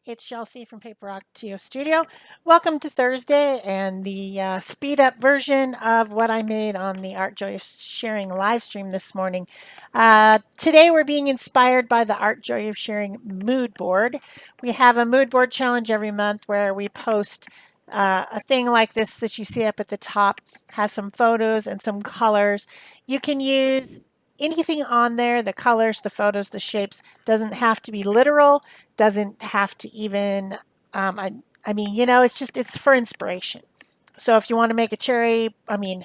It's Shel C from PaperOcotilloStudio. Welcome to Thursday and the speed up version of what I made on the Art Joy of Sharing live stream this morning. Today we're being inspired by the Art Joy of Sharing mood board. We have a mood board challenge every month where we post a thing like this that you see up at the top, has some photos and some colors. You can use anything on there, the colors, the photos, the shapes. Doesn't have to be literal, doesn't have to even, I mean, it's for inspiration. So if you want to make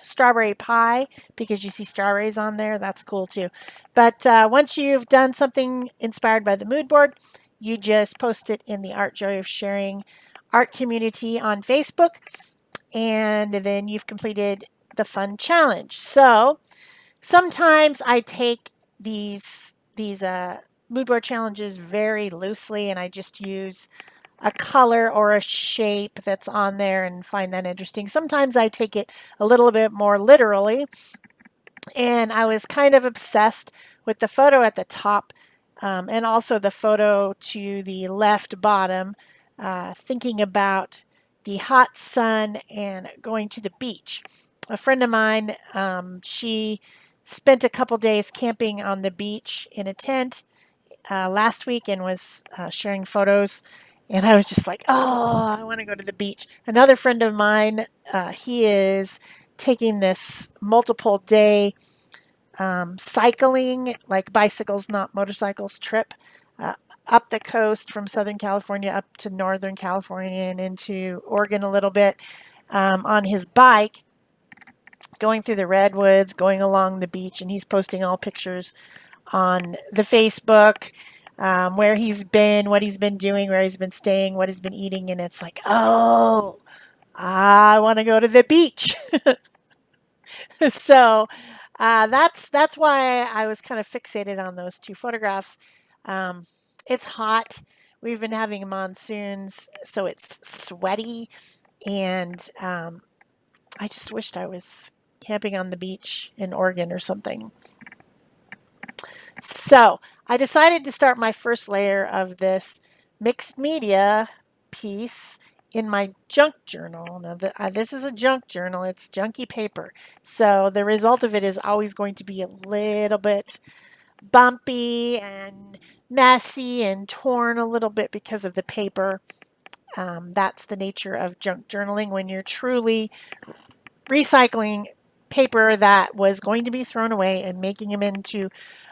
strawberry pie, because you see strawberries on there, that's cool too. But once you've done something inspired by the mood board, you just post it in the Art Joy of Sharing art community on Facebook, and then you've completed the fun challenge. So sometimes I take these mood board challenges very loosely, and I just use a color or a shape that's on there and find that interesting. Sometimes I take it a little bit more literally, and I was kind of obsessed with the photo at the top, and also the photo to the left bottom, thinking about the hot sun and going to the beach. A friend of mine, she spent a couple days camping on the beach in a tent last week and was sharing photos. And I was just like, oh, I want to go to the beach. Another friend of mine, he is taking this multiple day cycling, like bicycles, not motorcycles, trip up the coast from Southern California up to Northern California and into Oregon a little bit on his bike, going through the redwoods, going along the beach, and he's posting all pictures on the Facebook, where he's been, what he's been doing, where he's been staying, what he's been eating, and it's like, oh, I want to go to the beach. So that's why I was kind of fixated on those two photographs. Um, it's hot. We've been having monsoons, so it's sweaty, and I just wished I was camping on the beach in Oregon or something. So I decided to start my first layer of this mixed media piece in my junk journal. Now, this is a junk journal, it's junky paper. So the result of it is always going to be a little bit bumpy and messy and torn a little bit because of the paper. That's the nature of junk journaling when you're truly recycling paper that was going to be thrown away and making them into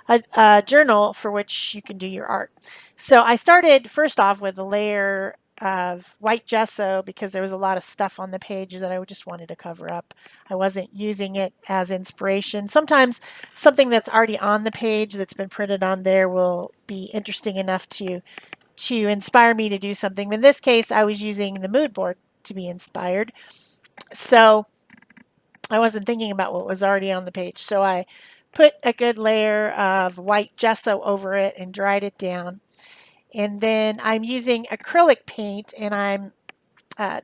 a journal for which you can do your art. So I started first off with a layer of white gesso because there was a lot of stuff on the page that I just wanted to cover up. I wasn't using it as inspiration. Sometimes something that's already on the page that's been printed on there will be interesting enough to inspire me to do something. But in this case, I was using the mood board to be inspired. So I wasn't thinking about what was already on the page. So I put a good layer of white gesso over it and dried it down. And then I'm using acrylic paint, and I'm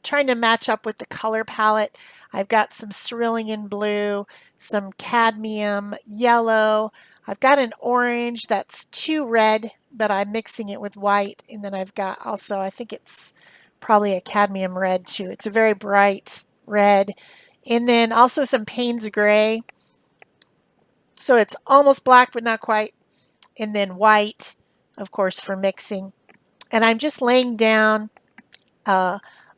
trying to match up with the color palette. I've got some cerulean blue, some cadmium yellow. I've got an orange that's too red, but I'm mixing it with white. And then I've got also, I think it's probably a cadmium red too. It's a very bright red. And then also some Paynes gray. So it's almost black, but not quite. And then white, of course, for mixing. And I'm just laying down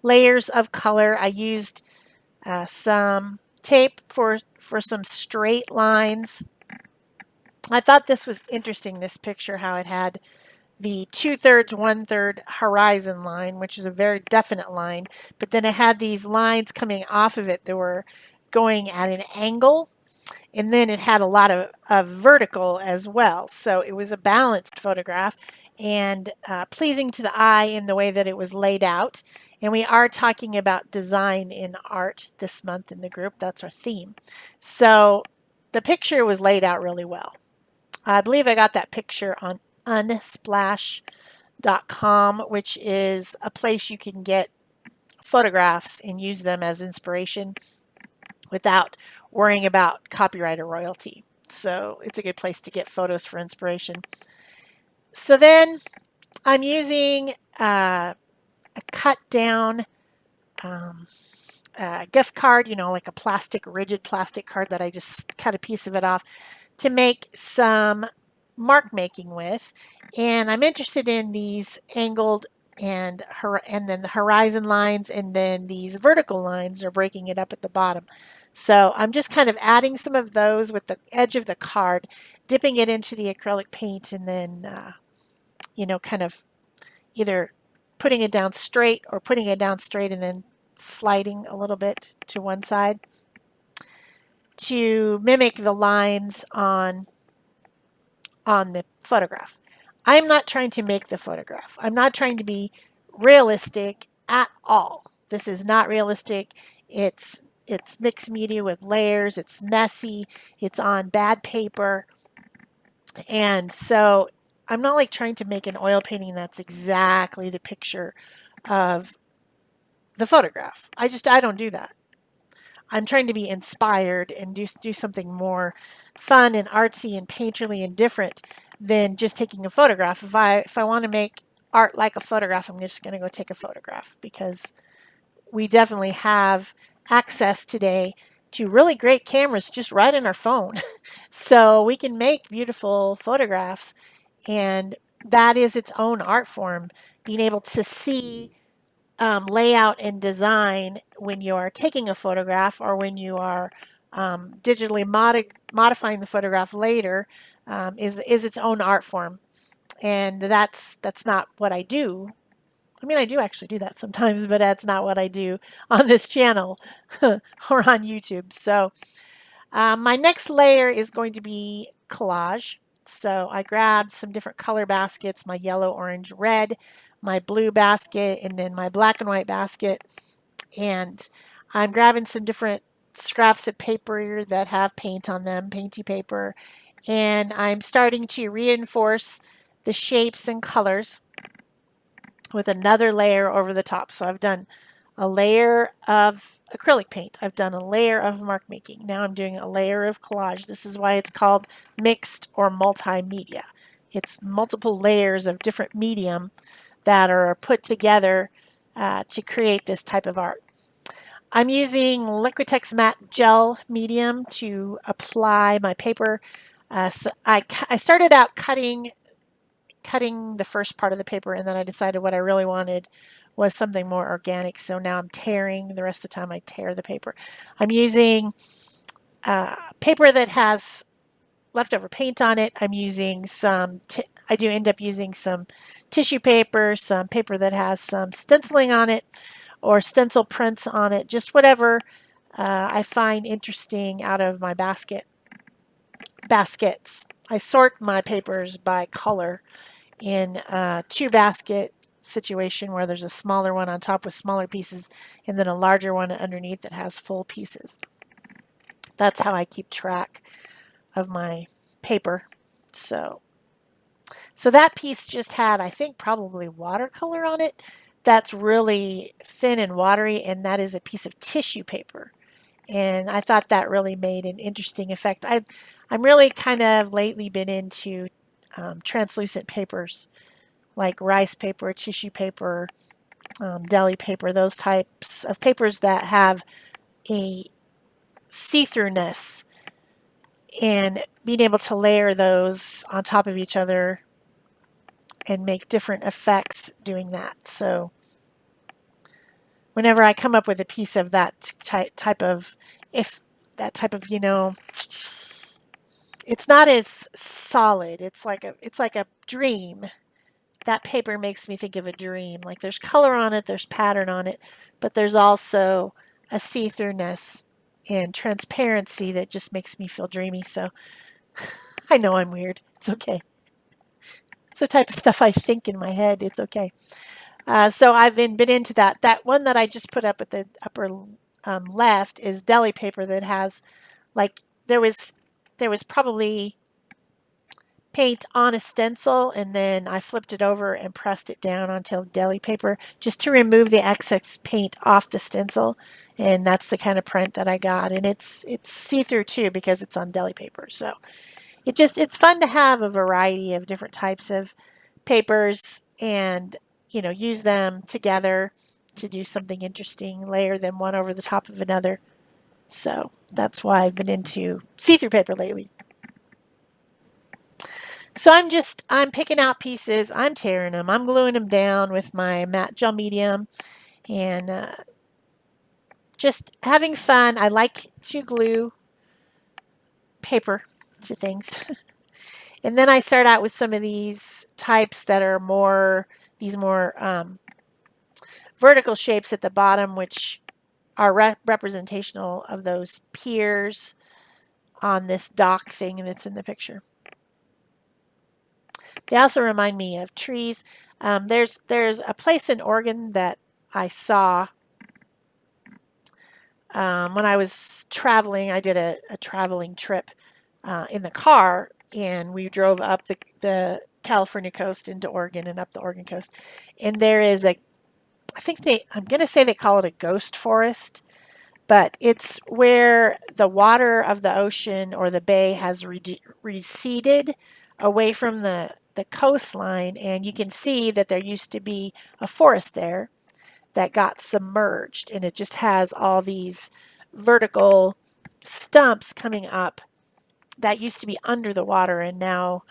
layers of color. I used some tape for some straight lines. I thought this was interesting, this picture, how it had the 2/3, 1/3 horizon line, which is a very definite line, but then it had these lines coming off of it that were going at an angle, and then it had a lot of vertical as well. So it was a balanced photograph and pleasing to the eye in the way that it was laid out. And we are talking about design in art this month in the group. That's our theme. So the picture was laid out really well. I believe I got that picture on unsplash.com, which is a place you can get photographs and use them as inspiration without worrying about copyright or royalty. So it's a good place to get photos for inspiration. So then I'm using a cut down gift card, you know, like a plastic, rigid plastic card that I just cut a piece of it off to make some mark making with. And I'm interested in these angled and then the horizon lines, and then these vertical lines are breaking it up at the bottom. So I'm just kind of adding some of those with the edge of the card, dipping it into the acrylic paint, and then you know, kind of either putting it down straight or putting it down straight and then sliding a little bit to one side to mimic the lines on the photograph. I'm not trying to make the photograph. I'm not trying to be realistic at all. This is not realistic. It's mixed media with layers. It's messy. It's on bad paper. And so I'm not like trying to make an oil painting that's exactly the picture of the photograph. I don't do that. I'm trying to be inspired and do something more fun and artsy and painterly and different than just taking a photograph. If I want to make art like a photograph, I'm just going to go take a photograph, because we definitely have access today to really great cameras just right in our phone. So we can make beautiful photographs, and that is its own art form. Being able to see layout and design when you are taking a photograph, or when you are digitally modifying the photograph later, is its own art form. And that's not what I do. I mean, I do actually do that sometimes, but that's not what I do on this channel or on YouTube. So my next layer is going to be collage. So I grabbed some different color baskets, my yellow, orange, red, my blue basket, and then my black and white basket. And I'm grabbing some different scraps of paper that have paint on them, painty paper. And I'm starting to reinforce the shapes and colors with another layer over the top. So I've done a layer of acrylic paint. I've done a layer of mark making. Now I'm doing a layer of collage. This is why it's called mixed or multimedia. It's multiple layers of different medium that are put together to create this type of art. I'm using Liquitex matte gel medium to apply my paper. So I started out cutting the first part of the paper, and then I decided what I really wanted was something more organic. So now I'm tearing. The rest of the time I tear the paper. I'm using paper that has leftover paint on it. I'm using I do end up using some tissue paper, some paper that has some stenciling on it or stencil prints on it, just whatever I find interesting out of my baskets. I sort my papers by color in a two basket situation, where there's a smaller one on top with smaller pieces and then a larger one underneath that has full pieces. That's how I keep track of my paper. So that piece just had, I think, probably watercolor on it. That's really thin and watery, and that is a piece of tissue paper. And I thought that really made an interesting effect. I'm really kind of lately been into translucent papers, like rice paper, tissue paper, deli paper, those types of papers that have a see-throughness, and being able to layer those on top of each other and make different effects doing that. So whenever I come up with a piece of that type of, you know, it's not as solid. It's like a dream. That paper makes me think of a dream. Like there's color on it, there's pattern on it, but there's also a see-throughness and transparency that just makes me feel dreamy. So I know I'm weird. It's okay. It's the type of stuff I think in my head. It's okay. So I've been into that. That one that I just put up at the upper left is deli paper that has, like, there was probably paint on a stencil, and then I flipped it over and pressed it down onto deli paper just to remove the excess paint off the stencil. And that's the kind of print that I got. And it's see-through too, because it's on deli paper. So it's fun to have a variety of different types of papers and, use them together to do something interesting, layer them one over the top of another. So that's why I've been into see-through paper lately. So I'm picking out pieces, I'm tearing them, I'm gluing them down with my matte gel medium, and just having fun. I like to glue paper to things. And then I start out with some of these types that are these more vertical shapes at the bottom, which are representational of those piers on this dock thing that's in the picture. They also remind me of trees. There's a place in Oregon that I saw when I was traveling. I did a traveling trip in the car, and we drove up the California coast into Oregon and up the Oregon coast. And there is I'm going to say they call it a ghost forest, but it's where the water of the ocean or the bay has receded away from the coastline, and you can see that there used to be a forest there that got submerged, and it just has all these vertical stumps coming up that used to be under the water, and now,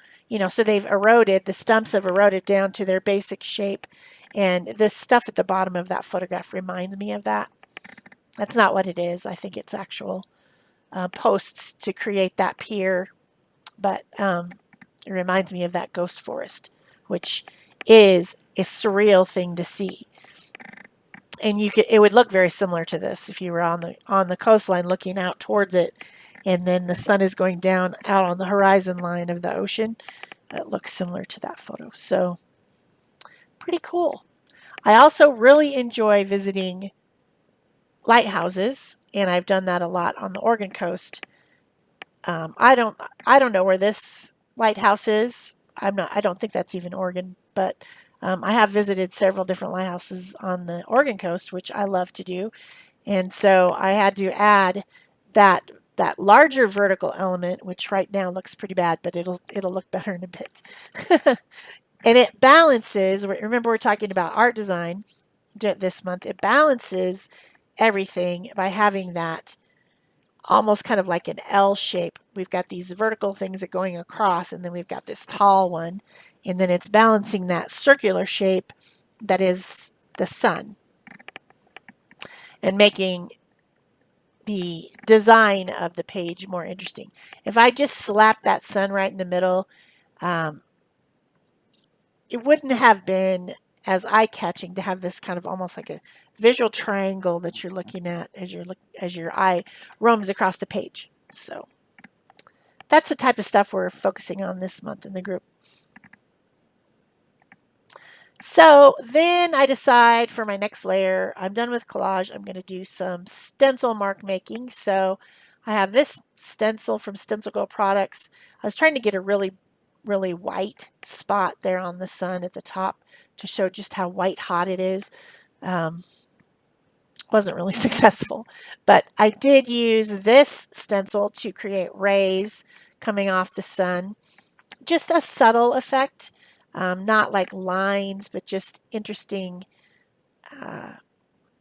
so they've eroded, the stumps have eroded down to their basic shape, and this stuff at the bottom of that photograph reminds me of that. That's not what it is. I think it's actual posts to create that pier, but it reminds me of that ghost forest, which is a surreal thing to see. And it would look very similar to this if you were on the coastline looking out towards it, and then the sun is going down out on the horizon line of the ocean. It looks similar to that photo. So pretty cool. I also really enjoy visiting lighthouses, and I've done that a lot on the Oregon coast. I don't know where this lighthouse is. I don't think that's even Oregon, but I have visited several different lighthouses on the Oregon coast, which I love to do. And so I had to add that larger vertical element, which right now looks pretty bad, but it'll look better in a bit. And it balances. Remember, we're talking about art design this month. It balances everything by having that almost kind of like an L shape. We've got these vertical things that are going across, and then we've got this tall one, and then it's balancing that circular shape that is the sun, and making the design of the page more interesting. If I just slap that sun right in the middle, it wouldn't have been as eye-catching to have this kind of almost like a visual triangle that you're looking at as your eye roams across the page. So that's the type of stuff we're focusing on this month in the group. So then I decide for my next layer, I'm done with collage. I'm going to do some stencil mark making. So I have this stencil from Stencil Go Products. I was trying to get a really white spot there on the sun at the top to show just how white hot it is. Wasn't really successful, but I did use this stencil to create rays coming off the sun. Just a subtle effect, not like lines, but just interesting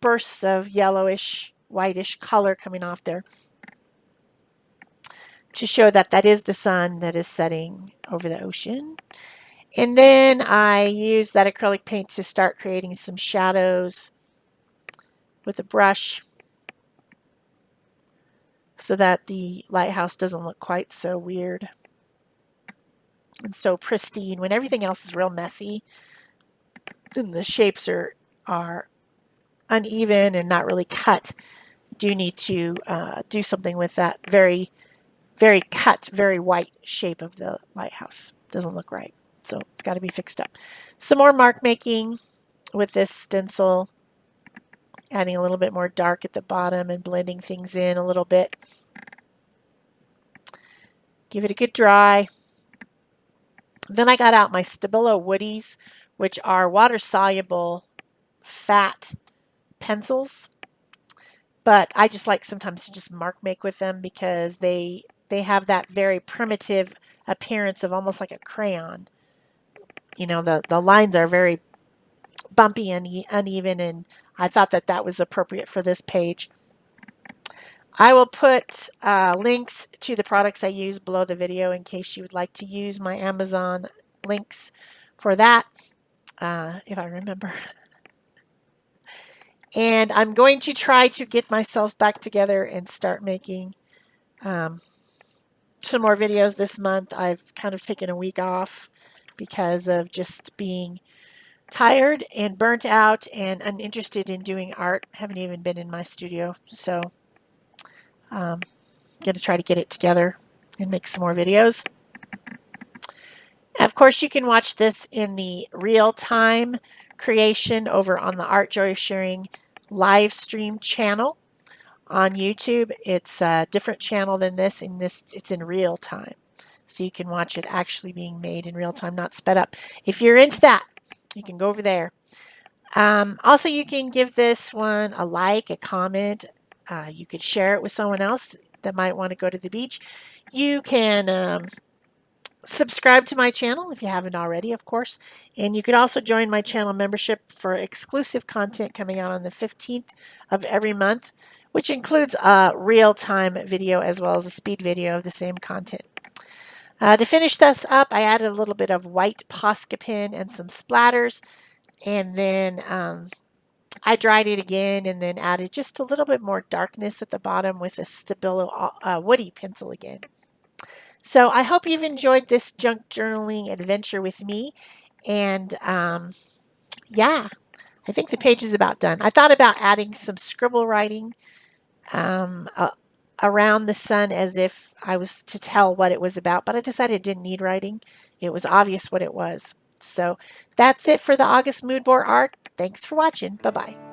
bursts of yellowish, whitish color coming off there to show that that is the sun that is setting over the ocean. And then I use that acrylic paint to start creating some shadows with a brush so that the lighthouse doesn't look quite so weird and so pristine when everything else is real messy and the shapes are uneven and not really cut. Do need to do something with that very cut, very white shape of the lighthouse. Doesn't look right. So it's got to be fixed up. Some more mark making with this stencil, adding a little bit more dark at the bottom and blending things in a little bit. Give it a good dry. Then I got out my Stabilo Woodies, which are water-soluble fat pencils. But I just like sometimes to just mark make with them because they have that very primitive appearance of almost like a crayon. you know, the lines are very bumpy and uneven, and I thought that that was appropriate for this page. I will put links to the products I use below the video in case you would like to use my Amazon links for that, if I remember. And I'm going to try to get myself back together and start making some more videos this month. I've kind of taken a week off because of just being tired and burnt out and uninterested in doing art. Haven't even been in my studio, so I'm going to try to get it together and make some more videos. Of course, you can watch this in the real-time creation over on the Art Joy of Sharing live stream channel on YouTube. It's a different channel than this. In this, it's in real time. So you can watch it actually being made in real time, not sped up. If you're into that, you can go over there. Also, you can give this one a like, a comment. You could share it with someone else that might want to go to the beach. You can subscribe to my channel if you haven't already, of course. And you could also join my channel membership for exclusive content coming out on the 15th of every month, which includes a real-time video as well as a speed video of the same content. To finish this up, I added a little bit of white Posca pen and some splatters, and then I dried it again and then added just a little bit more darkness at the bottom with a Stabilo woody pencil again. So I hope you've enjoyed this junk journaling adventure with me. And yeah, I think the page is about done. I thought about adding some scribble writing around the sun as if I was to tell what it was about, but I decided it didn't need writing. It was obvious what it was. So that's it for the August mood board art. Thanks for watching. Bye-bye.